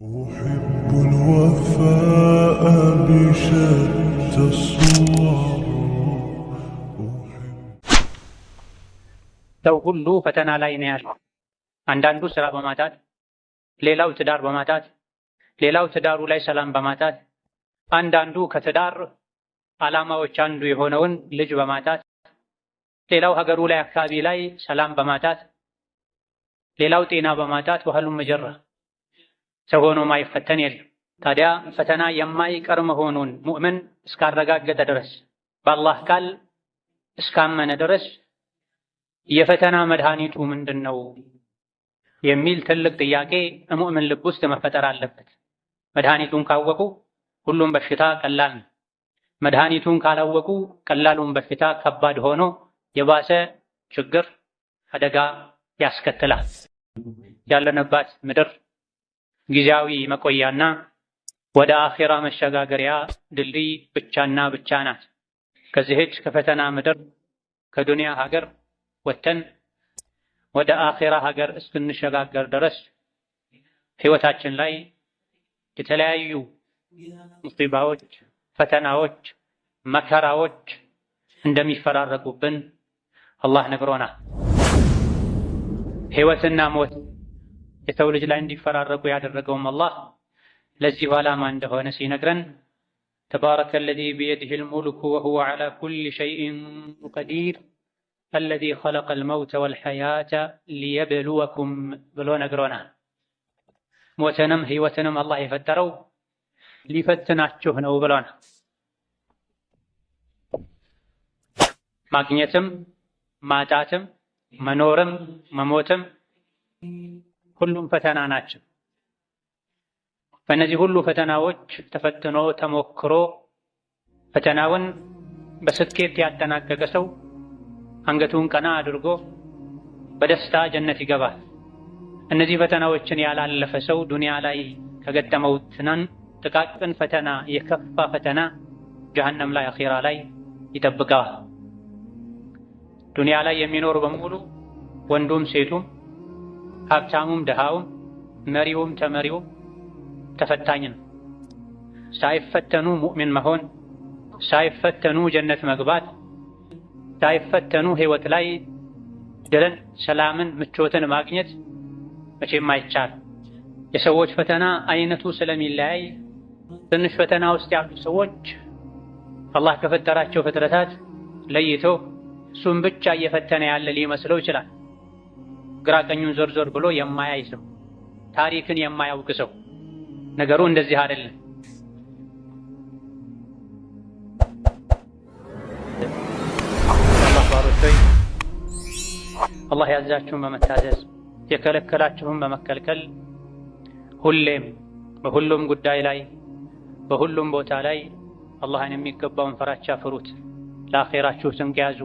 أحب الوفاء بشتى الصور. ሰው ሁሉ ፈተና ላይ ነው ያለው። አንዳንዱ ስራ በማጣት፣ ሌላው ትዳር በማጣት፣ ሌላው ትዳሩ ላይ ሰላም በማጣት፣ አንዳንዱ ከትዳር ዓላማዎች አንዱ የሆነውን ልጅ በማጣት፣ ሌላው ሀገሩ ላይ አካባቢ ላይ ሰላም በማጣት፣ ሌላው ጤና በማጣት ወህሉም መጀራ ሰው ሆኖ ማይፈተን የለም። ታዲያ ፈተና የማይቀር መሆኑን ሙእምን እስካረጋገጠ ድረስ በአላህ ቃል እስካመነ ድረስ የፈተና መድኃኒቱ ምንድነው የሚል ትልቅ ጥያቄ ሙእምን ልብ ውስጥ መፈጠር አለበት። መድኃኒቱን ካወቁ ሁሉም በሽታ ቀላል ነው። መድኃኒቱን ካላወቁ ቀላሉን በሽታ ከባድ ሆኖ የባሰ ችግር አደጋ ያስከትላል። ያለንባት ምድር ጊዜያዊ መቆያና ወደ አኺራ መሸጋገሪያ ድልድይ ብቻና ብቻ ናት። ከዚህች ከፈተና ምድር ከዱንያ ሀገር ወተን ወደ አኺራ ሀገር እስክንሸጋገር ድረስ ህይወታችን ላይ የተለያዩ ሙሲባዎች፣ ፈተናዎች፣ መከራዎች እንደሚፈራረቁብን አላህ ነግሮናል። ህይወትና ሞት የሰው ልጅ ላይ እንዲፈራረቁ ያደረገውም አላህ ለዚሁ ዓላማ እንደሆነ ሲነግረን ተባረከ አለዚ ቢየዲሂል ሙልኩ ወሁወ ዐላ ኩሊ ሸይኢን ቀዲር አለዚ ኸለቀል መውተ ወልሐያተ ሊየብሉወኩም ብሎ ነግሮናል። ሞትንም ህይወትንም አላህ የፈጠረው ሊፈትናችሁ ነው ብሎናል። ማግኘትም ማጣትም መኖርም መሞትም ሁሉም ፈተና ናቸው። በእነዚህ ሁሉ ፈተናዎች ተፈትኖ ተሞክሮ ፈተናውን በስኬት ያጠናቀቀ ሰው አንገቱን ቀና አድርጎ በደስታ ጀነት ይገባል። እነዚህ ፈተናዎችን ያላለፈ ሰው ዱንያ ላይ ከገጠመው ጥቃቅን ፈተና የከፋ ፈተና ጀሀነም ላይ አኺራ ላይ ይጠብቀዋል። ዱንያ ላይ የሚኖር በሙሉ ወንዱም ሴቱም ሀብታሙም ደሃውም መሪውም ተመሪውም ተፈታኝ ነው። ሳይፈተኑ ሙእሚን መሆን፣ ሳይፈተኑ ጀነት መግባት፣ ሳይፈተኑ ህይወት ላይ ድልን፣ ሰላምን፣ ምቾትን ማግኘት መቼም አይቻልም። የሰዎች ፈተና አይነቱ ስለሚለያይ ትንሽ ፈተና ውስጥ ያሉ ሰዎች አላህ ከፈጠራቸው ፍጥረታት ለይቶ እሱም ብቻ እየፈተነ ያለ ሊመስለው ይችላል። ግራ ቀኙን ዞር ዞር ብሎ የማያይ ሰው፣ ታሪክን የማያውቅ ሰው። ነገሩ እንደዚህ አይደለም። አላህ ባሮች ሆይ አላህ ያዛችሁን በመታዘዝ የከለከላችሁን በመከልከል ሁሌም በሁሉም ጉዳይ ላይ በሁሉም ቦታ ላይ አላህን የሚገባውን ፍራቻ ፍሩት። ለአኺራችሁ ስንቅ ያዙ።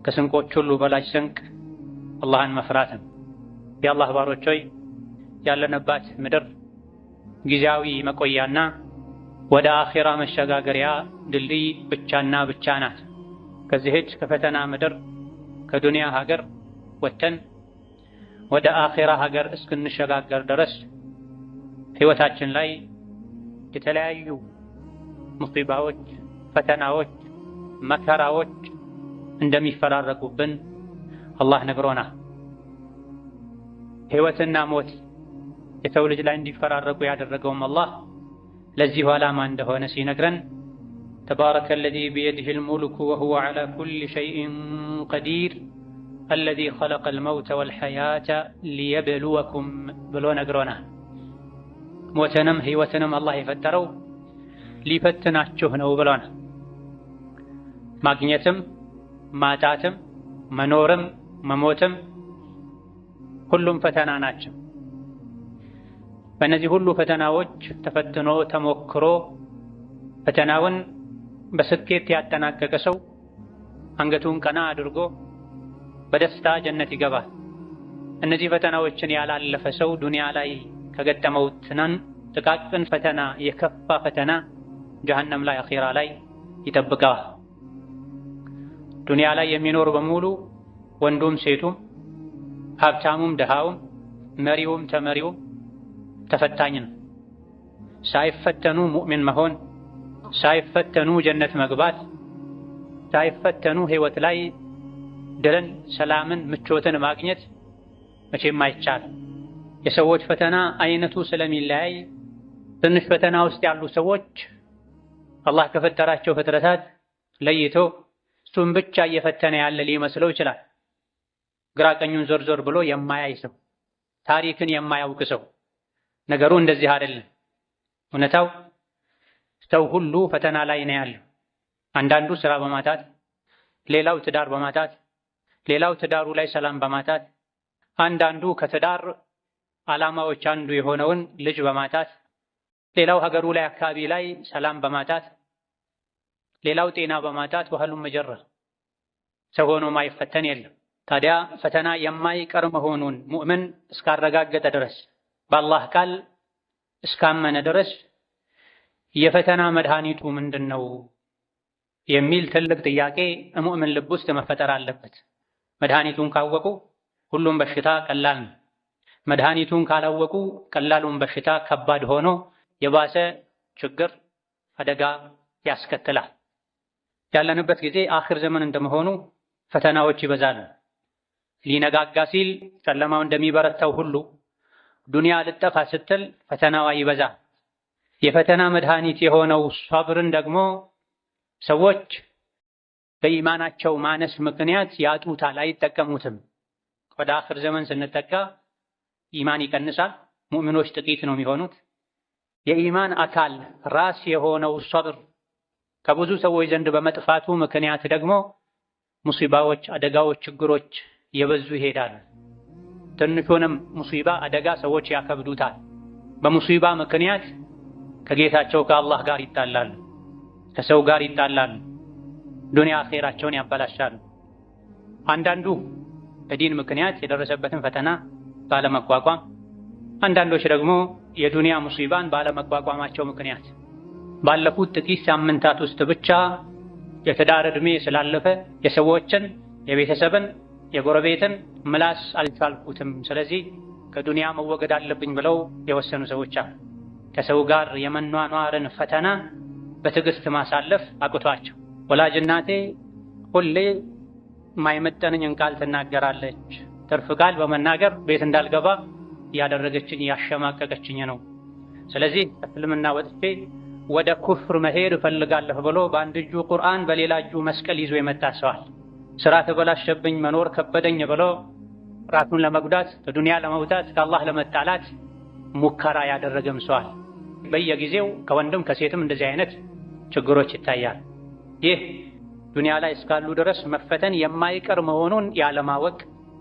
ከስንቆች ሁሉ በላጭ ስንቅ አላህን መፍራትም። የአላህ ባሮች ሆይ ያለንባት ምድር ጊዜያዊ መቆያና ወደ አኺራ መሸጋገሪያ ድልድይ ብቻና ብቻ ናት። ከዚህች ከፈተና ምድር ከዱንያ ሀገር ወተን ወደ አኺራ ሀገር እስክንሸጋገር ድረስ ህይወታችን ላይ የተለያዩ ሙሲባዎች፣ ፈተናዎች፣ መከራዎች እንደሚፈራረቁብን አላህ ነግሮናል። ህይወትና ሞት የሰው ልጅ ላይ እንዲፈራረቁ ያደረገውም አላህ ለዚሁ ዓላማ እንደሆነ ሲነግረን ተባረከ አለዚ ቢየዲሂል ሙልኩ ወሁወ ዐላ ኩሊ ሸይኢን ቀዲር አለዚ ኸለቀል መውተ ወልሐያተ ሊየብሉወኩም ብሎ ነግሮናል። ሞትንም ህይወትንም አላህ የፈጠረው ሊፈትናችሁ ነው ብሎናል። ማግኘትም ማጣትም መኖርም መሞትም ሁሉም ፈተና ናቸው። በእነዚህ ሁሉ ፈተናዎች ተፈትኖ ተሞክሮ ፈተናውን በስኬት ያጠናቀቀ ሰው አንገቱን ቀና አድርጎ በደስታ ጀነት ይገባል። እነዚህ ፈተናዎችን ያላለፈ ሰው ዱንያ ላይ ከገጠመው ጥቃቅን ፈተና የከፋ ፈተና ጀሀነም ላይ አኺራ ላይ ይጠብቀዋል። ዱንያ ላይ የሚኖር በሙሉ ወንዱም ሴቱም ሀብታሙም ደሃውም መሪውም ተመሪውም ተፈታኝ ነው። ሳይፈተኑ ሙእሚን መሆን፣ ሳይፈተኑ ጀነት መግባት፣ ሳይፈተኑ ህይወት ላይ ድልን፣ ሰላምን፣ ምቾትን ማግኘት መቼም አይቻልም። የሰዎች ፈተና አይነቱ ስለሚለያይ ትንሽ ፈተና ውስጥ ያሉ ሰዎች አላህ ከፈጠራቸው ፍጥረታት ለይቶ እሱን ብቻ እየፈተነ ያለ ሊመስለው ይችላል። ግራ ቀኙን ዞር ዞር ብሎ የማያይ ሰው፣ ታሪክን የማያውቅ ሰው። ነገሩ እንደዚህ አይደለም። እውነታው ሰው ሁሉ ፈተና ላይ ነው ያለው። አንዳንዱ ስራ በማጣት፣ ሌላው ትዳር በማጣት፣ ሌላው ትዳሩ ላይ ሰላም በማጣት፣ አንዳንዱ ከትዳር ዓላማዎች አንዱ የሆነውን ልጅ በማጣት፣ ሌላው ሀገሩ ላይ አካባቢ ላይ ሰላም በማጣት፣ ሌላው ጤና በማጣት ወህሉም መጀረ ሰው ሆኖ ማይፈተን የለም። ታዲያ ፈተና የማይቀር መሆኑን ሙእምን እስካረጋገጠ ድረስ በአላህ ቃል እስካመነ ድረስ የፈተና መድኃኒቱ ምንድነው የሚል ትልቅ ጥያቄ ሙእምን ልብ ውስጥ መፈጠር አለበት። መድኃኒቱን ካወቁ ሁሉም በሽታ ቀላል ነው። መድኃኒቱን ካላወቁ ቀላሉን በሽታ ከባድ ሆኖ የባሰ ችግር፣ አደጋ ያስከትላል። ያለንበት ጊዜ አኺር ዘመን እንደመሆኑ ፈተናዎች ይበዛሉ። ሊነጋጋ ሲል ጨለማው እንደሚበረታው ሁሉ ዱንያ ልጠፋ ስትል ፈተናዋ ይበዛል። የፈተና መድኃኒት የሆነው ሷብርን ደግሞ ሰዎች በኢማናቸው ማነስ ምክንያት ያጡታል፣ አይጠቀሙትም። ወደ አኺር ዘመን ስንጠጋ ኢማን ይቀንሳል፣ ሙእሚኖች ጥቂት ነው የሚሆኑት። የኢማን አካል ራስ የሆነው ሷብር ከብዙ ሰዎች ዘንድ በመጥፋቱ ምክንያት ደግሞ ሙሲባዎች፣ አደጋዎች፣ ችግሮች የበዙ ይሄዳሉ። ትንሹንም ሙሲባ አደጋ ሰዎች ያከብዱታል። በሙሲባ ምክንያት ከጌታቸው ከአላህ ጋር ይጣላሉ፣ ከሰው ጋር ይጣላሉ፣ ዱንያ አኼራቸውን ያበላሻሉ። አንዳንዱ በዲን ምክንያት የደረሰበትን ፈተና ባለመቋቋም፣ አንዳንዶች ደግሞ የዱንያ ሙሲባን ባለመቋቋማቸው ምክንያት ባለፉት ጥቂት ሳምንታት ውስጥ ብቻ የትዳር ዕድሜ ስላለፈ የሰዎችን፣ የቤተሰብን፣ የጎረቤትን ምላስ አልቻልኩትም፣ ስለዚህ ከዱንያ መወገድ አለብኝ ብለው የወሰኑ ሰዎች አሉ። ከሰው ጋር የመኗኗርን ፈተና በትዕግስት ማሳለፍ አቅቷቸው ወላጅ እናቴ ሁሌ የማይመጠንኝን ቃል ትናገራለች፣ ትርፍ ቃል በመናገር ቤት እንዳልገባ እያደረገችኝ እያሸማቀቀችኝ ነው፣ ስለዚህ እስልምና ወጥቼ ወደ ኩፍር መሄድ እፈልጋለሁ ብሎ በአንድ እጁ ቁርአን በሌላ እጁ መስቀል ይዞ የመጣ ሰዋል። ስራ ተበላሸብኝ፣ መኖር ከበደኝ ብሎ ራሱን ለመጉዳት ከዱንያ ለመውጣት ከአላህ ለመጣላት ሙከራ ያደረገም ሰዋል። በየጊዜው ከወንድም ከሴትም እንደዚህ አይነት ችግሮች ይታያል። ይህ ዱንያ ላይ እስካሉ ድረስ መፈተን የማይቀር መሆኑን ያለማወቅ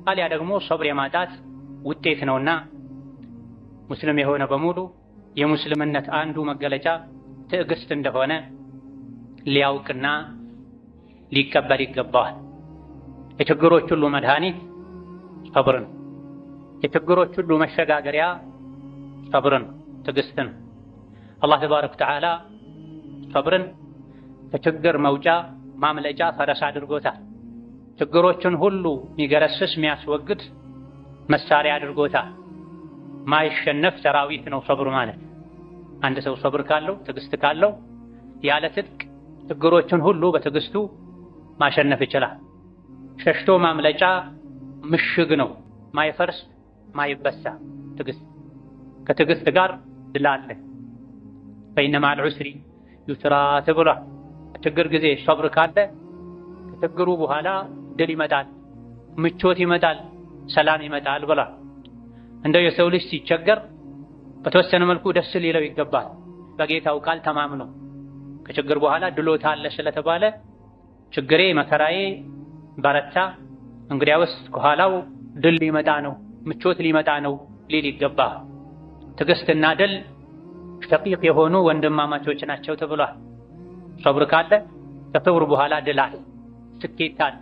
አሊያ ደግሞ ሶብር የማጣት ውጤት ነውና ሙስሊም የሆነ በሙሉ የሙስልምነት አንዱ መገለጫ ትዕግስት እንደሆነ ሊያውቅና ሊቀበል ይገባዋል። የችግሮች ሁሉ መድኃኒት ሶብር ነው። የችግሮች ሁሉ መሸጋገሪያ ሶብር ነው፣ ትዕግስት ነው። አላህ ተባረከ ወተዓላ ሶብርን ከችግር መውጫ ማምለጫ ፈረስ አድርጎታል። ችግሮችን ሁሉ የሚገረስስ የሚያስወግድ መሳሪያ አድርጎታል። ማይሸነፍ ሰራዊት ነው ሶብር ማለት። አንድ ሰው ሶብር ካለው፣ ትዕግስት ካለው ያለ ትጥቅ ችግሮችን ሁሉ በትዕግስቱ ማሸነፍ ይችላል። ሸሽቶ ማምለጫ ምሽግ ነው፣ ማይፈርስ ማይበሳ ትዕግስት። ከትዕግስት ጋር ድል አለ። ፈኢነ መዐል ዑስሪ ዩስራ ተብሏል። ችግር ጊዜ ሶብር ካለ ከችግሩ በኋላ ድል ይመጣል፣ ምቾት ይመጣል፣ ሰላም ይመጣል ብሏል። እንደው የሰው ልጅ ሲቸገር በተወሰነ መልኩ ደስ ሊለው ይገባል። በጌታው ቃል ተማምኖ ከችግር በኋላ ድሎት አለ ስለተባለ ችግሬ መከራዬ በረታ፣ እንግዲያውስ ከኋላው ድል ሊመጣ ነው፣ ምቾት ሊመጣ ነው ሊል ይገባል። ትዕግስትና ድል ሸቂቅ የሆኑ ወንድማማቾች ናቸው ተብሏል። ሶብር ካለ ከሶብር በኋላ ድል አለ፣ ስኬት አለ፣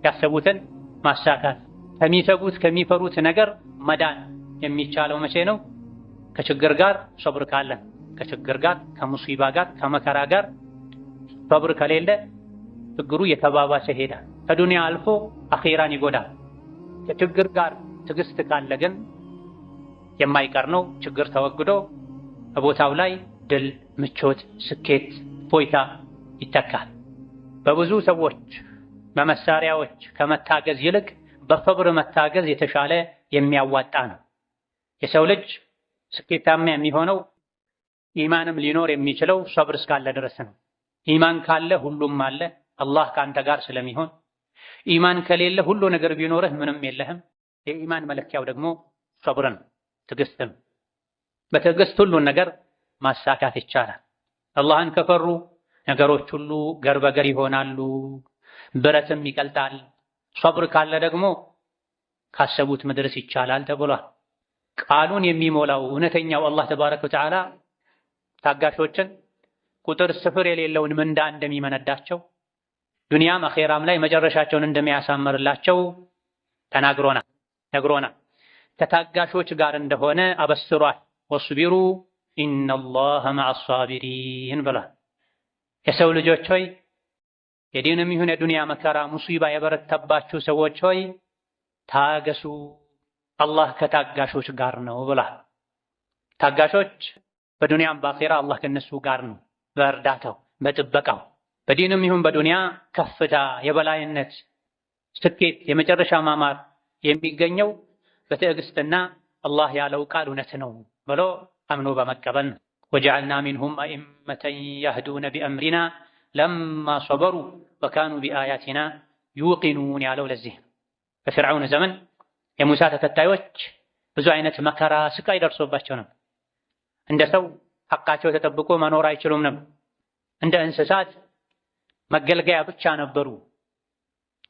ያሰቡትን ማሳካት፣ ከሚሰጉት ከሚፈሩት ነገር መዳን የሚቻለው መቼ ነው? ከችግር ጋር ሶብር ካለ። ከችግር ጋር ከሙሲባ ጋር ከመከራ ጋር ሶብር ከሌለ ችግሩ የተባባሰ ሄዳል፣ ከዱንያ አልፎ አኺራን ይጎዳል። ከችግር ጋር ትዕግስት ካለ ግን የማይቀር ነው ችግር ተወግዶ በቦታው ላይ ድል፣ ምቾት፣ ስኬት፣ ፎይታ ይተካል። በብዙ ሰዎች በመሳሪያዎች ከመታገዝ ይልቅ በሰብር መታገዝ የተሻለ የሚያዋጣ ነው። የሰው ልጅ ስኬታማ የሚሆነው ኢማንም ሊኖር የሚችለው ሰብር እስካለ ድረስ ነው። ኢማን ካለ ሁሉም አለ፣ አላህ ከአንተ ጋር ስለሚሆን። ኢማን ከሌለ ሁሉ ነገር ቢኖርህ ምንም የለህም። የኢማን መለኪያው ደግሞ ሰብር ነው፣ ትዕግስት ነው። በትዕግስት ሁሉን ነገር ማሳካት ይቻላል። አላህን ከፈሩ ነገሮች ሁሉ ገር በገር ይሆናሉ፣ ብረትም ይቀልጣል። ሰብር ካለ ደግሞ ካሰቡት መድረስ ይቻላል ተብሏል። ቃሉን የሚሞላው እውነተኛው አላህ ተባረከ ወተዓላ ታጋሾችን ቁጥር ስፍር የሌለውን ምንዳ እንደሚመነዳቸው ዱንያም አኼራም ላይ መጨረሻቸውን እንደሚያሳምርላቸው ነግሮናል። ከታጋሾች ጋር እንደሆነ አበስሯል። ወስቢሩ ኢነላሀ መዐ ሷቢሪን ብሏል። የሰው ልጆች ሆይ የዲንም ይሁን የዱንያ መከራ ሙሲባ የበረታባችሁ ሰዎች ሆይ ታገሱ፣ አላህ ከታጋሾች ጋር ነው ብሏል። ታጋሾች በዱንያም በአኼራ አላህ ከነሱ ጋር ነው፣ በእርዳታው በጥበቃው። በዲንም ይሁን በዱንያ ከፍታ፣ የበላይነት፣ ስኬት፣ የመጨረሻ ማማር የሚገኘው በትዕግስትና አላህ ያለው ቃል እውነት ነው ብሎ አምኖ በመቀበል ነው። ወጀዐልና ሚንሁም አኢመተን የህዱነ ቢአምሪና ለማ ሰበሩ ወካኑ ቢአያቲና ዩቂኑን ያለው ለዚህ ነው። በፊርዓውን ዘመን የሙሳ ተከታዮች ብዙ አይነት መከራ፣ ስቃይ ደርሶባቸው ነበር። እንደ ሰው ሐቃቸው ተጠብቆ መኖር አይችሉም ነበር። እንደ እንስሳት መገልገያ ብቻ ነበሩ።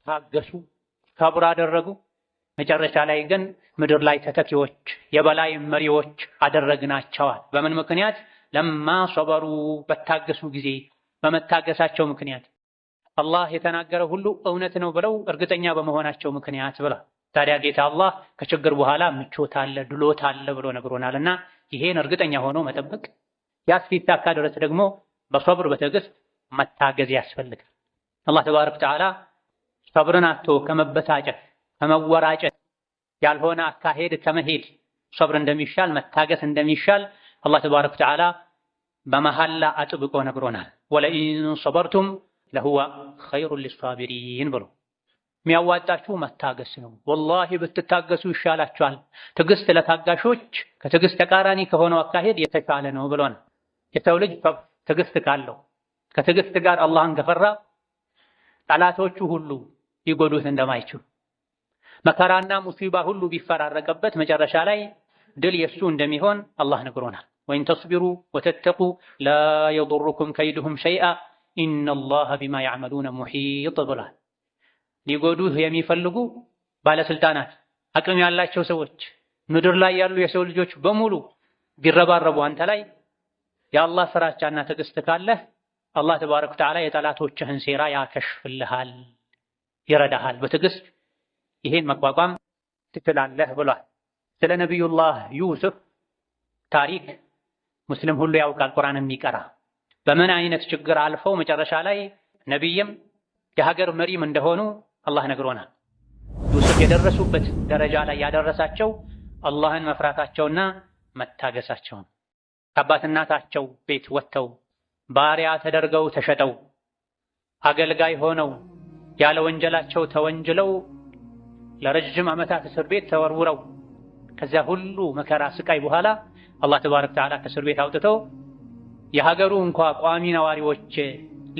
ታገሱ፣ ሰብር አደረጉ። መጨረሻ ላይ ግን ምድር ላይ ተተኪዎች፣ የበላይ መሪዎች አደረግናቸዋል። በምን ምክንያት? ለማ ሰበሩ፣ በታገሱ ጊዜ፣ በመታገሳቸው ምክንያት፣ አላህ የተናገረ ሁሉ እውነት ነው ብለው እርግጠኛ በመሆናቸው ምክንያት ብላ። ታዲያ ጌታ አላህ ከችግር በኋላ ምቾት አለ፣ ድሎት አለ ብሎ ነግሮናልና ይሄን እርግጠኛ ሆኖ መጠበቅ ያስፊታካ ድረስ ደግሞ በሰብር በትዕግስት መታገዝ ያስፈልጋል። አላህ ተባረከ ወተዓላ ሰብርን አቶ ከመበሳጨት ከመወራጨት ያልሆነ አካሄድ ከመሄድ ሰብር እንደሚሻል መታገስ እንደሚሻል አላህ ተባረከ ወተዓላ በመሐላ አጥብቆ ነግሮናል። ወለኢን ሰበርቱም ለሁወ ኸይሩን ሊሷቢሪን ብሎ የሚያዋጣችሁ መታገስ ነው። ወላሂ ብትታገሱ ይሻላችኋል። ትዕግስት ለታጋሾች ከትዕግስት ተቃራኒ ከሆነው አካሄድ የተሻለ ነው ብሎናል። የሰው ልጅ ትዕግስት ካለው ከትዕግስት ጋር አላህን ከፈራ ጠላቶቹ ሁሉ ሊጎዱት እንደማይችሉ መከራና ሙሲባ ሁሉ ቢፈራረቀበት መጨረሻ ላይ ድል የሱ እንደሚሆን አላህ ነግሮናል። ወኢን ተስቢሩ ወተተቁ ላ የዱሩኩም ከይዱሁም ሸይአ ኢነላሀ ቢማ ያዕመሉነ ሙሒጥ ብሏል። ሊጎዱህ የሚፈልጉ ባለስልጣናት፣ አቅም ያላቸው ሰዎች፣ ምድር ላይ ያሉ የሰው ልጆች በሙሉ ቢረባረቡ አንተ ላይ የአላህ ፍራቻና ትዕግስት ካለህ አላህ ተባረከ ወተዓላ የጠላቶችህን ሴራ ያከሽፍልሃል፣ ይረዳሃል። በትዕግስት ይሄን መቋቋም ትችላለህ ብሏል። ስለ ነቢዩላህ ዩሱፍ ታሪክ ሙስሊም ሁሉ ያውቃል፣ ቁርአን የሚቀራ በምን አይነት ችግር አልፈው መጨረሻ ላይ ነቢይም የሀገር መሪም እንደሆኑ አላህ ነግሮናል። ዩሱፍ የደረሱበት ደረጃ ላይ ያደረሳቸው አላህን መፍራታቸውና መታገሳቸው። ከአባት እናታቸው ቤት ወጥተው ባሪያ ተደርገው ተሸጠው አገልጋይ ሆነው ያለ ወንጀላቸው ተወንጅለው ለረጅም ዓመታት እስር ቤት ተወርውረው ከዚያ ሁሉ መከራ ስቃይ በኋላ አላህ ተባረከ ወተዓላ ከእስር ቤት አውጥተው የሀገሩ እንኳ ቋሚ ነዋሪዎች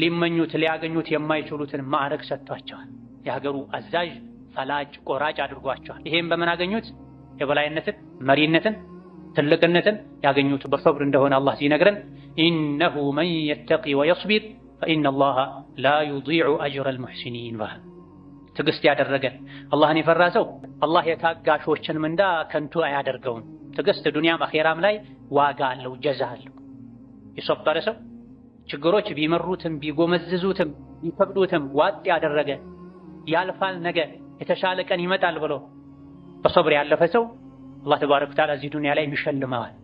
ሊመኙት ሊያገኙት የማይችሉትን ማዕረግ ሰጥቷቸዋል። የሀገሩ አዛዥ፣ ፈላጭ፣ ቆራጭ አድርጓቸዋል። ይሄም በምን አገኙት? የበላይነትን፣ መሪነትን፣ ትልቅነትን ያገኙት በሰብር እንደሆነ አላህ ሲነግረን ኢነሁ መን የተቂ ወየስቢር ፈኢነላሀ ላ ዩዲዑ አጅረል ሙሕሲኒን ብሏል። ትዕግስት ያደረገ አላህን የፈራ ሰው አላህ የታጋሾችን ምንዳ ከንቱ አያደርገውም። ትዕግስት ዱንያም አኼራም ላይ ዋጋ አለው፣ ጀዛ አለው። የሰበረ ሰው ችግሮች ቢመሩትም ቢጎመዝዙትም ቢከብዱትም ዋጥ ያደረገ ያልፋል፣ ነገ የተሻለ ቀን ይመጣል ብሎ በሰብር ያለፈ ሰው አላህ ተባረከ ወተዓላ እዚህ ዱንያ ላይ ይሸልመዋል።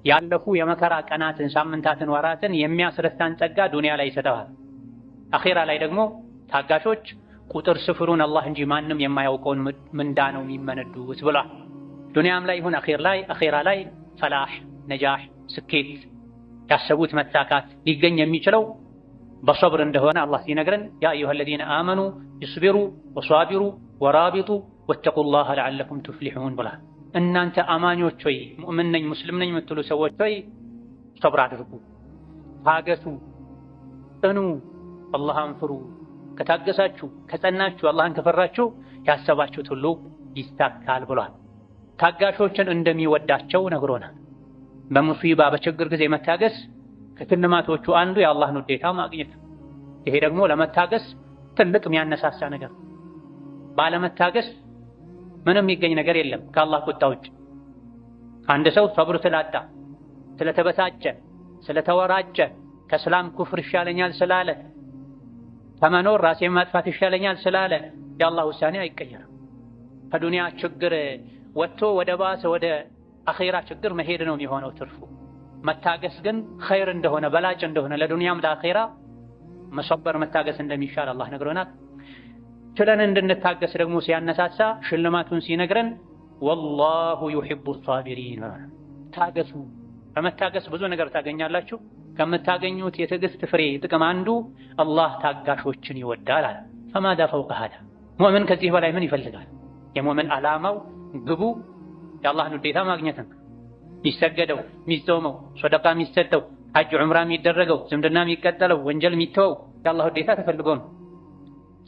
ያለፉ የመከራ ቀናትን፣ ሳምንታትን፣ ወራትን የሚያስረሳን ጸጋ ዱንያ ላይ ይሰጠዋል። አኼራ ላይ ደግሞ ታጋሾች ቁጥር ስፍሩን አላህ እንጂ ማንም የማያውቀውን ምንዳ ነው የሚመነዱት ብሏል። ዱንያም ላይ ይሁን አኼራ ላይ ፈላህ፣ ነጃህ፣ ስኬት ያሰቡት መሳካት ሊገኝ የሚችለው በሶብር እንደሆነ አላህ ሲነግረን ያ አዩሀ ለዚነ አመኑ ይስቢሩ ወሷቢሩ ወራቢጡ ወተቁላህ ለዐለኩም ቱፍሊሑን ብሏል። እናንተ አማኞች ሆይ ሙእምን ነኝ ሙስሊም ነኝ የምትሉ ሰዎች ሆይ ሶብር አድርጉ፣ ታገሱ፣ ጽኑ፣ አላህን ፍሩ። ከታገሳችሁ ከጸናችሁ አላህን ከፈራችሁ ያሰባችሁት ሁሉ ይሳካል ብሏል። ታጋሾችን እንደሚወዳቸው ነግሮናል። በሙሲባ በችግር ጊዜ መታገስ ከሽልማቶቹ አንዱ የአላህን ውዴታ ማግኘት። ይሄ ደግሞ ለመታገስ ትልቅ የሚያነሳሳ ነገር። ባለመታገስ ምንም የሚገኝ ነገር የለም ከአላህ ቁጣ ውጭ። አንድ ሰው ሰብር ስላጣ፣ ስለተበሳጨ፣ ስለተወራጨ፣ ከእስላም ኩፍር ይሻለኛል ስላለ፣ ከመኖር ራሴን ማጥፋት ይሻለኛል ስላለ የአላህ ውሳኔ አይቀየርም። ከዱንያ ችግር ወጥቶ ወደ ባሰ ወደ አኺራ ችግር መሄድ ነው የሚሆነው ትርፉ። መታገስ ግን ኸይር እንደሆነ በላጭ እንደሆነ ለዱንያም ለአኺራ መሰበር መታገስ እንደሚሻል አላህ ነግሮናል። ችለን እንድንታገስ ደግሞ ሲያነሳሳ ሽልማቱን ሲነግረን ወላሁ ዩሂቡ ሷቢሪን። ታገሱ። በመታገስ ብዙ ነገር ታገኛላችሁ። ከምታገኙት የትዕግስት ፍሬ ጥቅም አንዱ አላህ ታጋሾችን ይወዳል አለ። ፈማዳ ፈውቀ ሃዳ። ሙእምን ከዚህ በላይ ምን ይፈልጋል? የሙእምን ዓላማው ግቡ የአላህን ውዴታ ማግኘት ነው። የሚሰገደው፣ የሚጾመው፣ ሶደቃ የሚሰጠው፣ ሐጅ ዑምራ የሚደረገው፣ ዝምድና የሚቀጠለው፣ ወንጀል የሚተወው የአላህ ውዴታ ተፈልጎ ነው።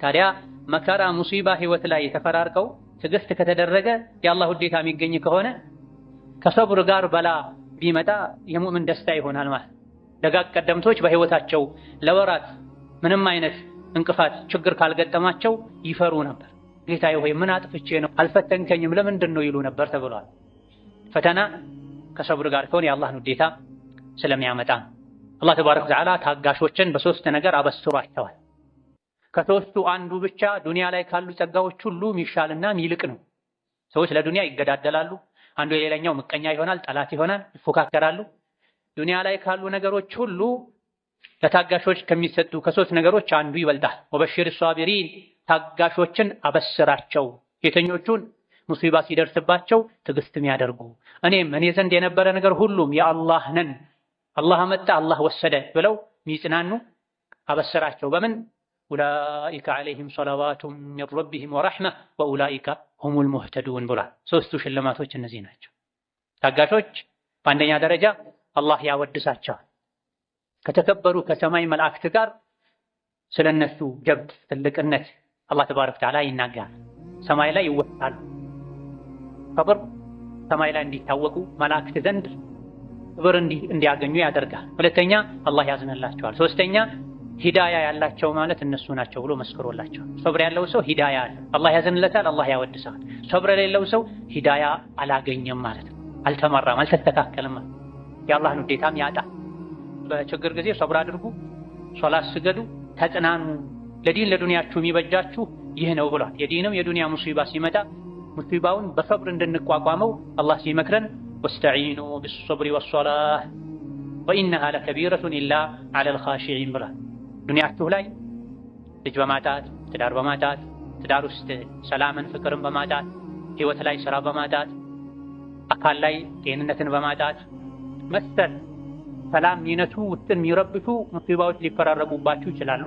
ታዲያ መከራ ሙሲባ ህይወት ላይ የተፈራርቀው ትዕግስት ከተደረገ የአላህ ውዴታ የሚገኝ ከሆነ ከሰብር ጋር በላ ቢመጣ የሙእምን ደስታ ይሆናል ማለት። ደጋግ ቀደምቶች በህይወታቸው ለወራት ምንም አይነት እንቅፋት ችግር ካልገጠማቸው ይፈሩ ነበር። ጌታዬ ሆይ ምን አጥፍቼ ነው አልፈተንከኝም ለምንድን ነው ይሉ ነበር ተብሏል። ፈተና ከሰብር ጋር ከሆነ የአላህን ውዴታ ስለሚያመጣ አላህ ተባረከ ወተዓላ ታጋሾችን በሶስት ነገር አበስሯቸዋል። ከሶስቱ አንዱ ብቻ ዱንያ ላይ ካሉ ጸጋዎች ሁሉ የሚሻልና የሚልቅ ነው። ሰዎች ለዱንያ ይገዳደላሉ። አንዱ የሌላኛው ምቀኛ ይሆናል፣ ጠላት ይሆናል፣ ይፎካከራሉ። ዱንያ ላይ ካሉ ነገሮች ሁሉ ለታጋሾች ከሚሰጡ ከሶስት ነገሮች አንዱ ይበልጣል። ወበሽር ሷቢሪን ታጋሾችን አበስራቸው። የተኞቹን ሙሲባ ሲደርስባቸው ትዕግስት የሚያደርጉ እኔ ዘንድ የነበረ ነገር ሁሉም የአላህ ነን፣ አላህ አመጣ አላህ ወሰደ ብለው የሚጽናኑ አበስራቸው። በምን ኡላኢከ ዐለይሂም ሰለዋቱም ሚን ረቢሂም ወረሕማ ወኡላኢከ ሁሙል ሙህተዱን ብሏል። ሶስቱ ሽልማቶች እነዚህ ናቸው። ታጋሾች በአንደኛ ደረጃ አላህ ያወድሳቸዋል። ከተከበሩ ከሰማይ መላእክት ጋር ስለነሱ ጀብድ ትልቅነት አላህ ተባረከ ወተዓላ ይናገራል። ሰማይ ላይ ይወጣሉ። ክብር ሰማይ ላይ እንዲታወቁ መላእክት ዘንድ ክብር እንዲያገኙ ያደርጋል። ሁለተኛ አላህ ያዝንላቸዋል። ሶስተኛ ሂዳያ ያላቸው ማለት እነሱ ናቸው ብሎ መስክሮላቸዋል። ሶብር ያለው ሰው ሂዳያ አለ፣ አላህ ያዝንለታል፣ አላህ ያወድሳል። ሶብር የሌለው ሰው ሂዳያ አላገኘም ማለት ነው። አልተመራም፣ አልተስተካከለም፣ የአላህን ውዴታም ያጣ። በችግር ጊዜ ሶብር አድርጉ፣ ሶላት ስገዱ፣ ተጽናኑ። ለዲን ለዱንያችሁ የሚበጃችሁ ይህ ነው ብሏል። የዲንም የዱንያ ሙሲባ ሲመጣ ሙሲባውን በሶብር እንድንቋቋመው አላህ ሲመክረን ወስተዒኑ ቢሶብሪ ወሶላህ ወኢነሃ ለከቢረቱን ኢላ ዐለል ኻሺዒን ብሏል። ዱንያችሁ ላይ ልጅ በማጣት ትዳር በማጣት ትዳር ውስጥ ሰላምን ፍቅርን በማጣት ህይወት ላይ ስራ በማጣት አካል ላይ ጤንነትን በማጣት መሰል ሰላም ሚነቱ ውስጥን የሚረብሹ ሙሲባዎች ሊፈራረቁባችሁ ይችላሉ።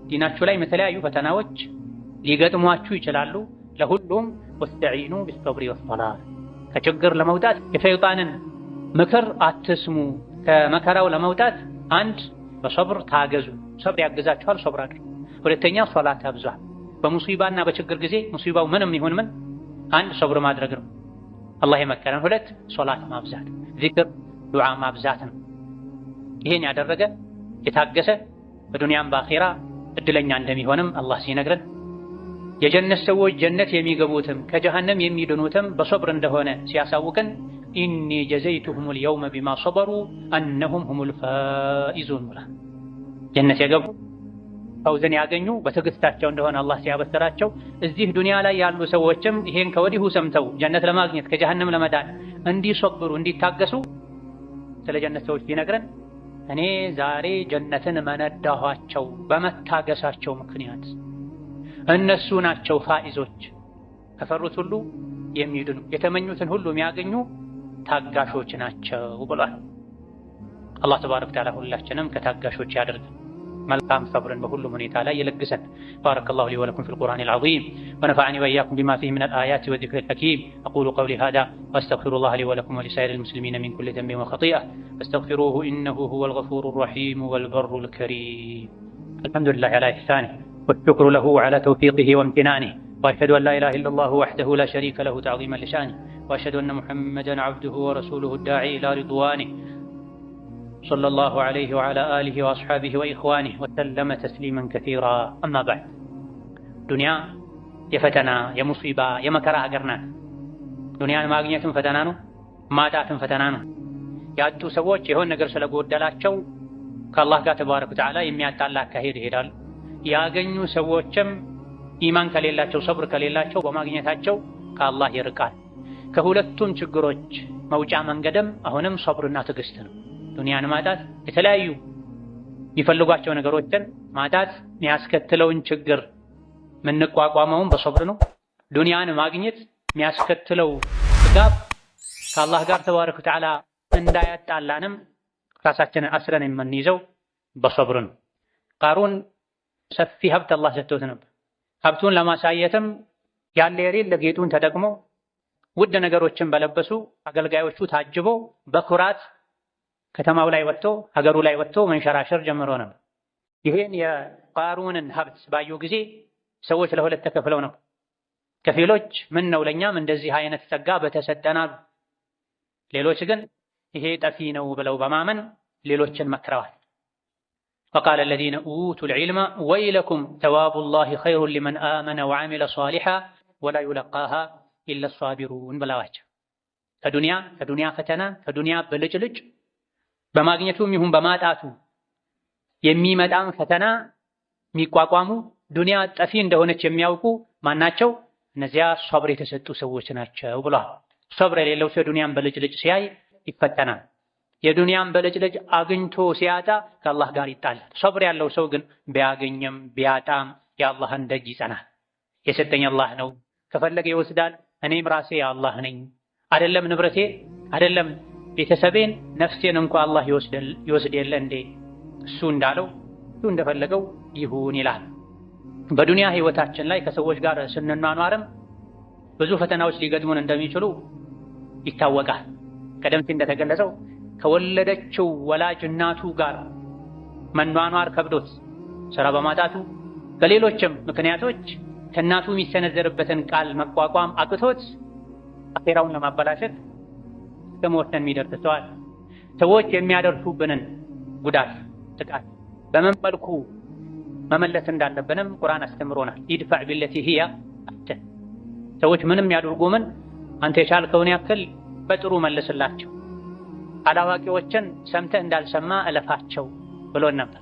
ዲናችሁ ላይ የተለያዩ ፈተናዎች ሊገጥሟችሁ ይችላሉ። ለሁሉም ወስተዒኑ ቢሶብሪ ወሶላህ። ከችግር ለመውጣት የሸይጣንን ምክር አትስሙ። ከመከራው ለመውጣት አንድ በሶብር ታገዙ፣ ሶብር ያግዛችኋል፣ ሶብር አድርጉ። ሁለተኛ ሶላት አብዙ። በሙሲባና በችግር ጊዜ ሙሲባው ምንም ይሁን ምን አንድ ሶብር ማድረግ ነው አላህ የመከረን። ሁለት ሶላት ማብዛት፣ ዚክር ዱዓ ማብዛት ነው። ይሄን ያደረገ የታገሰ በዱንያም በአኺራ እድለኛ እንደሚሆንም አላህ ሲነግረን የጀነት ሰዎች ጀነት የሚገቡትም ከጀሃነም የሚድኑትም በሶብር እንደሆነ ሲያሳውቀን ኢኒ ጀዘይቱሁሙል የውመ ቢማ ሰበሩ አነሁም ሁሙል ፋኢዙን ብላ ጀነት የገቡ ፈውዝን ያገኙ በትዕግስታቸው እንደሆነ አላህ ሲያበስራቸው፣ እዚህ ዱንያ ላይ ያሉ ሰዎችም ይሄን ከወዲሁ ሰምተው ጀነት ለማግኘት ከጀሃነም ለመዳን እንዲሶብሩ እንዲታገሱ ስለ ጀነት ሰዎች ቢነግረን እኔ ዛሬ ጀነትን መነዳኋቸው በመታገሳቸው ምክንያት እነሱ ናቸው ፋኢዞች፣ ከፈሩት ሁሉ የሚድኑ የተመኙትን ሁሉ የሚያገኙ ታጋሾች ናቸው ብሏል። አላህ ተባረከ ወተዓላ ሁላችንም ከታጋሾች ያድርገን። መልካም ሰብርን በሁሉም ሁኔታ ላይ ይለግሰን። ባረከላሁ ሊ ወለኩም ፊል ቁርአኒል ዐዚም ወነፈዐኒ ወኢያኩም ቢማ ፊሂ ሚነል አያቲ ወዚክሪል ሐኪም አቁሉ ቀውሊ ሃዛ ወአስተግፊሩላህ ሊ ወለኩም ወሊሳኢሪል ሙስሊሚነ ሚን ኩሊ ዘንቢን ወኸጢአ ፈስተግፊሩሁ ኢነሁ ሁወል ገፉሩር ረሒም ወል በሩል ከሪም። አልሐምዱሊላሂ ዐላ ኢሕሳኒሂ ወሽክሩ ለሁ ዐላ ተውፊቂሂ ወምቲናኒሂ ወአሽሀዱ አን ላ ኢላሀ ኢለላሁ ወሕደሁ ላ ሸሪከ ለሁ ተዕዚመን ሊሻኒሂ ወአሽሀዱ አነ ሙሐመደን ዐብዱሁ ወረሱሉሁ ዳዒ ኢላ ሪድዋኒሂ ሰለላሁ ዐለይሂ ወዐላ አሊሂ ወአስሐቢሂ ወኢኽዋኒሂ ወሰለመ ተስሊመን ከሲራ። አማ በዕድ። ዱንያ የፈተና የሙሲባ የመከራ ሀገር ናት። ዱንያን ማግኘትም ፈተና ነው፣ ማጣትም ፈተና ነው። ያጡ ሰዎች የሆነ ነገር ስለጎደላቸው ከአላህ ጋር ተባረከ ወተዓላ የሚያጣላ አካሄድ ይሄዳሉ። ያገኙ ሰዎችም ኢማን ከሌላቸው ሰብር ከሌላቸው በማግኘታቸው ከአላህ ይርቃል። ከሁለቱም ችግሮች መውጫ መንገድም አሁንም ሰብርና ትዕግስት ነው። ዱንያን ማጣት የተለያዩ የሚፈልጓቸው ነገሮችን ማጣት የሚያስከትለውን ችግር የምንቋቋመውን በሰብር ነው። ዱንያን ማግኘት የሚያስከትለው ጥጋብ ከአላህ ጋር ተባረከ ወተዓላ እንዳያጣላንም ራሳችንን አስረን የምንይዘው በሰብር ነው። ቃሩን ሰፊ ሀብት አላህ ሰጥቶት ነበር። ሀብቱን ለማሳየትም ያለ የሌለ ጌጡን ተጠቅሞ ውድ ነገሮችን በለበሱ አገልጋዮቹ ታጅቦ በኩራት ከተማው ላይ ወጥቶ ሀገሩ ላይ ወጥቶ መንሸራሸር ጀምሮ ነበር። ይሄን የቃሩንን ሀብት ባዩ ጊዜ ሰዎች ለሁለት ተከፍለው ነው። ከፊሎች ምን ነው ለኛም እንደዚህ አይነት ጸጋ በተሰጠናል፣ ሌሎች ግን ይሄ ጠፊ ነው ብለው በማመን ሌሎችን መክረዋል። وقال الذين أوتوا العلم ويلكم ثواب الله خير لمن آمن وعمل صالحا ولا يلقاها إلا الصابرون ብለዋቸው። ከዱንያ ፈተና ከዱንያ ብልጭልጭ በማግኘቱም ይሁን በማጣቱ የሚመጣን ፈተና የሚቋቋሙ ዱንያ ጠፊ እንደሆነች የሚያውቁ ማናቸው? እነዚያ ሶብር የተሰጡ ሰዎች ናቸው ብሏል። ሶብር የሌለው ሰው ዱንያን በልጭልጭ ሲያይ ይፈተናል። የዱንያን በልጭልጭ አግኝቶ ሲያጣ ከአላህ ጋር ይጣላል። ሶብር ያለው ሰው ግን ቢያገኝም ቢያጣም የአላህን ደጅ ይጸናል። የሰጠኝ አላህ ነው፣ ከፈለገ ይወስዳል፣ እኔም ራሴ የአላህ ነኝ፣ አይደለም ንብረቴ አይደለም ቤተሰቤን ነፍሴን እንኳ አላህ ይወስድ የለ እንዴ? እሱ እንዳለው እሱ እንደፈለገው ይሁን ይላል። በዱንያ ህይወታችን ላይ ከሰዎች ጋር ስንኗኗርም ብዙ ፈተናዎች ሊገጥሙን እንደሚችሉ ይታወቃል። ቀደም ሲል እንደተገለጸው ከወለደችው ወላጅ እናቱ ጋር መኗኗር ከብዶት ስራ በማጣቱ ከሌሎችም ምክንያቶች ከእናቱ የሚሰነዘርበትን ቃል መቋቋም አቅቶት አኼራውን ለማበላሸት ከመወሰን የሚደርስ ሰዋል። ሰዎች የሚያደርሱብንን ጉዳት ጥቃት በምን መልኩ መመለስ እንዳለብንም ቁርአን አስተምሮናል። ኢድፋዕ ቢለቲ ሂያ አሕሰን። ሰዎች ምንም ያድርጉ ምን አንተ የቻልከውን ያክል በጥሩ መልስላቸው፣ አላዋቂዎችን ሰምተህ እንዳልሰማ እለፋቸው ብሎን ነበር።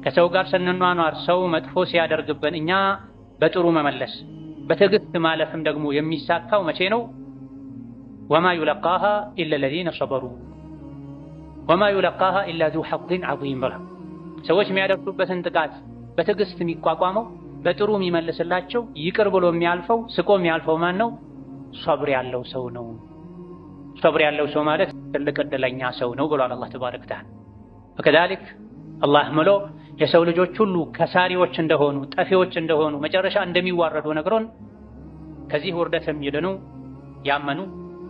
ከሰው ጋር ስንኗኗር ሰው መጥፎ ሲያደርግብን እኛ በጥሩ መመለስ በትዕግስት ማለፍም ደግሞ የሚሳካው መቼ ነው? ወማ ዩለቃሃ ኢላ ለዚነ ሰበሩ ወማ ዩለቃሃ ኢላ ዙ ሐظን ዐዚም ብላ። ሰዎች የሚያደርሱበትን ጥቃት በትዕግስት የሚቋቋመው በጥሩ የሚመልስላቸው ይቅር ብሎ የሚያልፈው ስቆ የሚያልፈው ማን ነው? ሶብር ያለው ሰው ነው። ሶብር ያለው ሰው ማለት ትልቅ ዕድለኛ ሰው ነው ብሏል አላህ ተባረከ ወተዓላ። ወከዛሊክ አላህ ምሎ የሰው ልጆች ሁሉ ከሳሪዎች እንደሆኑ ጠፊዎች እንደሆኑ መጨረሻ እንደሚዋረዱ ነግሮን ከዚህ ውርደትም ይድኑ ያመኑ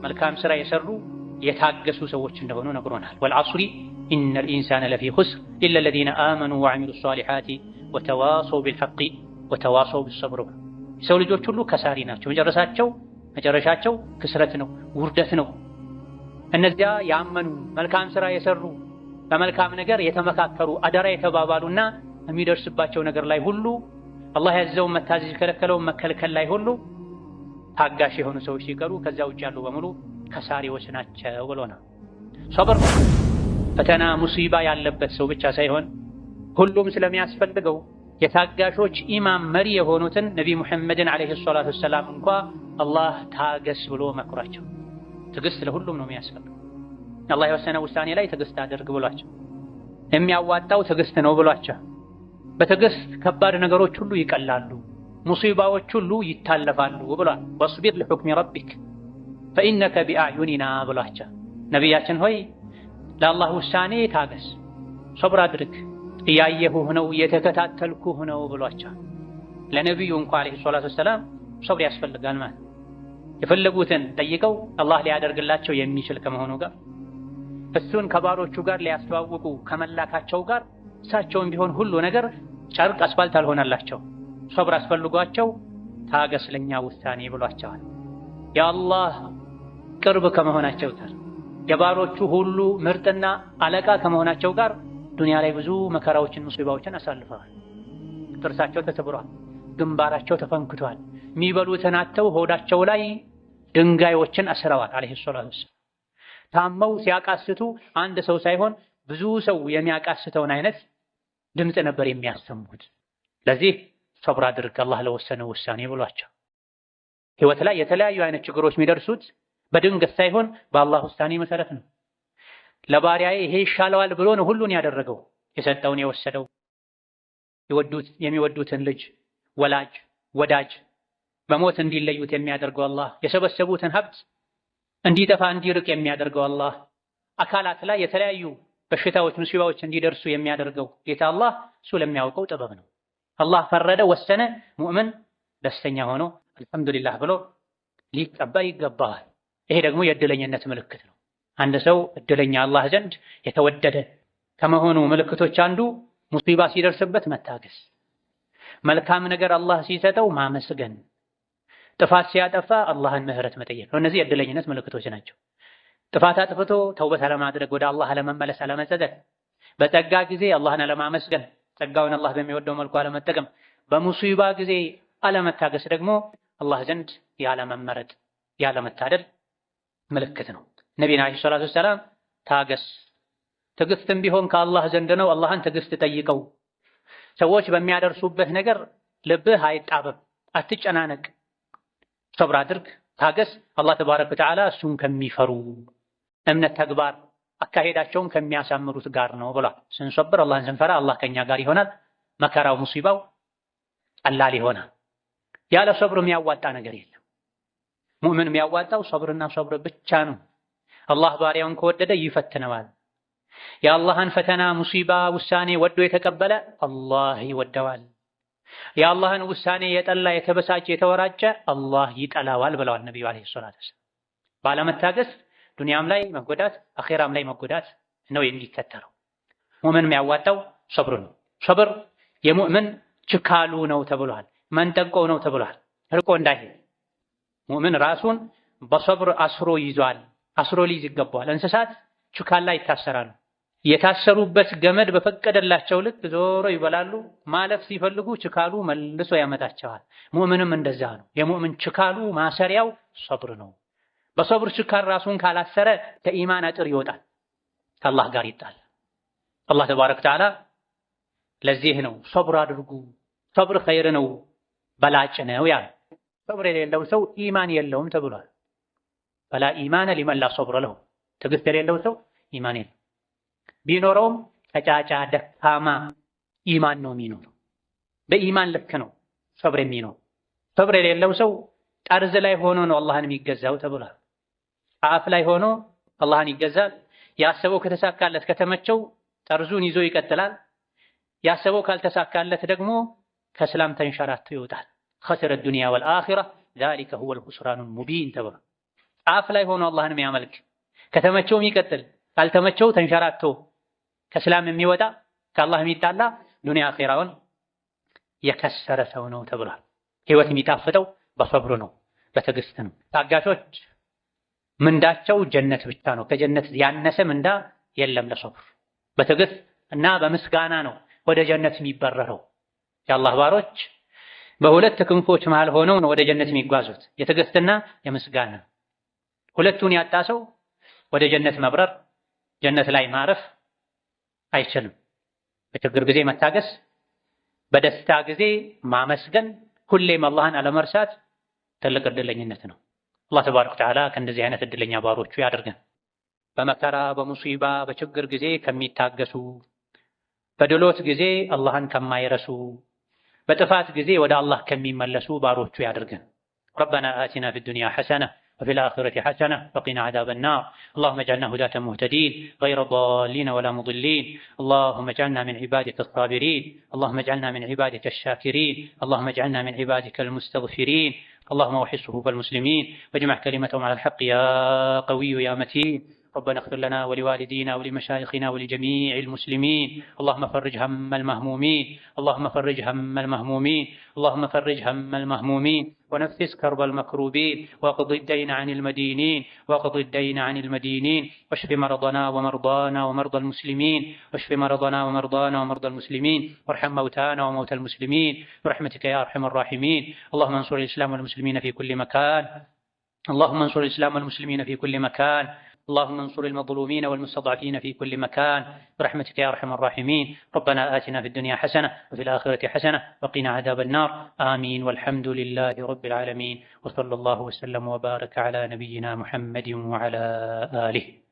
መልካም ስራ የሰሩ የታገሱ ሰዎች እንደሆኑ ነግሮናል። ወልዐስሪ ኢነል ኢንሳነ ለፊ ኹስር ኢላ ለዚነ አመኑ ወዐሚሉ ሷሊሓቲ ወተዋሰው ቢልሐቂ ወተዋሰው ቢሰብር። የሰው ልጆች ሁሉ ከሳሪ ናቸው። መጨረሻቸው ክስረት ነው፣ ውርደት ነው። እነዚያ ያመኑ መልካም ስራ የሰሩ በመልካም ነገር የተመካከሩ አደራ የተባባሉና የሚደርስባቸው ነገር ላይ ሁሉ አላህ ያዘውን መታዘዝ የከለከለውን መከልከል ላይ ሁሉ ታጋሽ የሆኑ ሰዎች ሲቀሩ ከዛ ውጭ ያሉ በሙሉ ከሳሪዎች ናቸው ብሎናል። ሶብር ፈተና ሙሲባ ያለበት ሰው ብቻ ሳይሆን ሁሉም ስለሚያስፈልገው የታጋሾች ኢማም መሪ የሆኑትን ነቢይ ሙሐመድን ዓለይሂ ሰላቱ ወሰላም እንኳ አላህ ታገስ ብሎ መክሯቸው። ትዕግስት ለሁሉም ነው የሚያስፈልገው። አላህ የወሰነ ውሳኔ ላይ ትዕግስት አድርግ ብሏቸው፣ የሚያዋጣው ትዕግስት ነው ብሏቸው። በትዕግስት ከባድ ነገሮች ሁሉ ይቀላሉ፣ ሙሲባዎች ሁሉ ይታለፋሉ ብሏል። ወስቢር ሊሑክሚ ረቢክ ፈኢነከ ቢአዕዩኒና ብሏቸው። ነቢያችን ሆይ ለአላህ ውሳኔ ታገስ፣ ሶብር አድርግ፣ እያየሁህ ነው እየተከታተልኩህ ነው ብሏቸዋል። ለነቢዩ እንኳ ዓለይሂ ሰላቱ ወሰላም ሶብር ያስፈልጋል ማለት የፈለጉትን ጠይቀው አላህ ሊያደርግላቸው የሚችል ከመሆኑ ጋር እሱን ከባሮቹ ጋር ሊያስተዋውቁ ከመላካቸው ጋር እሳቸውም ቢሆን ሁሉ ነገር ጨርቅ አስፋልት አልሆነላቸው። ሶብር አስፈልጓቸው ታገስ ለኛ ውሳኔ ብሏቸዋል። የአላህ ቅርብ ከመሆናቸው ጋር የባሮቹ ሁሉ ምርጥና አለቃ ከመሆናቸው ጋር ዱንያ ላይ ብዙ መከራዎችን ሙሲባዎችን አሳልፈዋል። ጥርሳቸው ተሰብሯል፣ ግንባራቸው ተፈንክቷል፣ የሚበሉትን አጥተው ሆዳቸው ላይ ድንጋዮችን አስረዋል። ዓለይሂ ሰላቱ ወሰላም ታመው ሲያቃስቱ አንድ ሰው ሳይሆን ብዙ ሰው የሚያቃስተውን አይነት ድምፅ ነበር የሚያሰሙት። ለዚህ ሶብር አድርግ አላህ ለወሰነው ውሳኔ ብሏቸው። ህይወት ላይ የተለያዩ አይነት ችግሮች የሚደርሱት በድንገት ሳይሆን በአላህ ውሳኔ መሰረት ነው። ለባሪያዬ ይሄ ይሻለዋል ብሎ ነው ሁሉን ያደረገው፣ የሰጠውን የወሰደው። የሚወዱትን ልጅ ወላጅ ወዳጅ በሞት እንዲለዩት የሚያደርገው አላህ፣ የሰበሰቡትን ሀብት እንዲጠፋ እንዲርቅ የሚያደርገው አላህ፣ አካላት ላይ የተለያዩ በሽታዎች ሙሲባዎች እንዲደርሱ የሚያደርገው ጌታ አላህ እሱ ለሚያውቀው ጥበብ ነው። አላህ ፈረደ ወሰነ፣ ሙእምን ደስተኛ ሆኖ አልሐምዱሊላህ ብሎ ሊቀበል ይገባዋል። ይሄ ደግሞ የእድለኝነት ምልክት ነው። አንድ ሰው እድለኛ አላህ ዘንድ የተወደደ ከመሆኑ ምልክቶች አንዱ ሙሲባ ሲደርስበት መታገስ፣ መልካም ነገር አላህ ሲሰጠው ማመስገን፣ ጥፋት ሲያጠፋ አላህን ምህረት መጠየቅ ነው። እነዚህ የእድለኝነት ምልክቶች ናቸው። ጥፋት አጥፍቶ ተውበት አለማድረግ፣ ወደ አላህ አለመመለስ፣ አለመጸጸት፣ በጸጋ ጊዜ አላህን አለማመስገን፣ ጸጋውን አላህ በሚወደው መልኩ አለመጠቀም፣ በሙሲባ ጊዜ አለመታገስ ደግሞ አላህ ዘንድ ያለመመረጥ ያለመታደል ምልክት ነው። ነቢና ዓለይሂ ሰላቱ ወሰላም ታገስ፣ ትዕግስትም ቢሆን ከአላህ ዘንድ ነው፣ አላህን ትዕግስት ጠይቀው። ሰዎች በሚያደርሱበት ነገር ልብህ አይጣበብ፣ አትጨናነቅ፣ ሶብር አድርግ፣ ታገስ። አላህ ተባረከ ወተዓላ እሱን ከሚፈሩ እምነት፣ ተግባር፣ አካሄዳቸውን ከሚያሳምሩት ጋር ነው ብሏል። ስንሶብር አላህን ስንፈራ አላህ ከኛ ጋር ይሆናል። መከራው ሙሲባው ቀላል ይሆናል። ያለ ሶብር የሚያዋጣ ነገር የለም። ሙእምን የሚያዋጣው ሶብርና ሶብር ብቻ ነው። አላህ ባሪያውን ከወደደ ይፈትነዋል። የአላህን ፈተና ሙሲባ ውሳኔ ወዶ የተቀበለ አላህ ይወደዋል። የአላህን ውሳኔ የጠላ የተበሳጨ የተወራጨ አላህ ይጠላዋል ብለዋል ነቢዩ ዓለይሂ ሰላቱ ወሰላም። ባለመታገስ ዱንያም ላይ መጎዳት አኼራም ላይ መጎዳት ነው የሚከተለው። ሙእምን የሚያዋጣው ሶብር ነው። ሶብር የሙእምን ችካሉ ነው ተብሏል። መንጠቆ ነው ተብሏል። ርቆ እንዳይሄድ ሙእምን ራሱን በሶብር አስሮ ይዟል። አስሮ ሊይዝ ይገባዋል። እንስሳት ችካላ ይታሰራሉ። የታሰሩበት ገመድ በፈቀደላቸው ልክ ዞሮ ይበላሉ። ማለፍ ሲፈልጉ ችካሉ መልሶ ያመጣቸዋል። ሙእምንም እንደዛ ነው። የሙእምን ችካሉ ማሰሪያው ሶብር ነው። በሶብር ችካል ራሱን ካላሰረ ከኢማን አጥር ይወጣል፣ ከአላህ ጋር ይጣል። አላህ ተባረከ ወተዓላ ለዚህ ነው ሶብር አድርጉ፣ ሶብር ኸይር ነው፣ በላጭ ነው ያለ። ሶብር የሌለው ሰው ኢማን የለውም ተብሏል። ፈላ ኢማነ ሊመን ላ ሶብረ ለሁ። ትዕግስት የሌለው ሰው ኢማን የለው። ቢኖረውም ቀጫጫ ደካማ ኢማን ነው የሚኖረው። በኢማን ልክ ነው ሶብር የሚኖር። ሶብር የሌለው ሰው ጠርዝ ላይ ሆኖ ነው አላህን የሚገዛው ተብሏል። አፍ ላይ ሆኖ አላህን ይገዛል። ያሰበው ከተሳካለት ከተመቸው ጠርዙን ይዞ ይቀጥላል። ያሰበው ካልተሳካለት ደግሞ ከእስላም ተንሸራቶ ይወጣል። ኸሲረ ዱንያ ወልአኺራ ዛሊከ ሁወል ኹስራኑል ሙቢን ተብሏል። አፍ ላይ ሆኖ አላህን የሚያመልክ ከተመቸው የሚቀጥል ካልተመቸው ተንሸራቶ ከእስላም የሚወጣ ከአላህ የሚጣላ ዱንያ አኺራውን የከሰረ ሰው ነው ተብሏል። ህይወት የሚጣፍጠው በሶብር ነው፣ በትዕግስት ነው። ታጋሾች ምንዳቸው ጀነት ብቻ ነው። ከጀነት ያነሰ ምንዳ የለም ለሶብር። በትዕግስት እና በምስጋና ነው ወደ ጀነት የሚበረረው። የአላህ ባሮች በሁለት ክንፎች መሃል ሆነው ነው ወደ ጀነት የሚጓዙት፣ የትዕግስትና የምስጋና። ሁለቱን ያጣ ሰው ወደ ጀነት መብረር፣ ጀነት ላይ ማረፍ አይችልም። በችግር ጊዜ መታገስ፣ በደስታ ጊዜ ማመስገን፣ ሁሌም አላህን አለመርሳት ትልቅ እድለኝነት ነው። አላህ ተባረከ ወተዓላ ከእንደዚህ አይነት እድለኛ ባሮቹ ያደርገን። በመከራ በሙሲባ በችግር ጊዜ ከሚታገሱ፣ በድሎት ጊዜ አላህን ከማይረሱ፣ በጥፋት ጊዜ ወደ አላህ ከሚመለሱ ባሮቹ ያደርገን። ረበና አቲና ፊ ዱንያ ሐሰነ وفي الآخرة حسنة وقنا عذاب النار. اللهم اجعلنا هداة مهتدين غير ضالين ولا مضلين. اللهم اجعلنا من عبادك الصابرين. اللهم اجعلنا من عبادك الشاكرين. اللهم اجعلنا من عبادك المستغفرين. اللهم وحد صفوف المسلمين واجمع كلمتهم على الحق يا قوي يا متين. ربنا اغفر لنا ولوالدينا ولمشايخنا ولجميع المسلمين. اللهم فرج هم المهمومين. اللهم فرج هم المهمومين. اللهم فرج هم المهمومين ونفس كرب المكروبين واقض الدين عن المدينين. واقض الدين عن المدينين واشف مرضنا ومرضانا ومرضى المسلمين. واشف مرضنا ومرضانا ومرضى المسلمين وارحم موتانا وموتى المسلمين برحمتك يا ارحم الراحمين. اللهم انصر الاسلام والمسلمين في كل مكان. اللهم انصر الاسلام والمسلمين في كل مكان. اللهم انصر المظلومين والمستضعفين في كل مكان برحمتك يا ارحم الراحمين. ربنا آتنا في الدنيا حسنة وفي الآخرة حسنة وقنا عذاب النار. آمين والحمد لله رب العالمين. وصلى الله وسلم وبارك على نبينا محمد وعلى آله.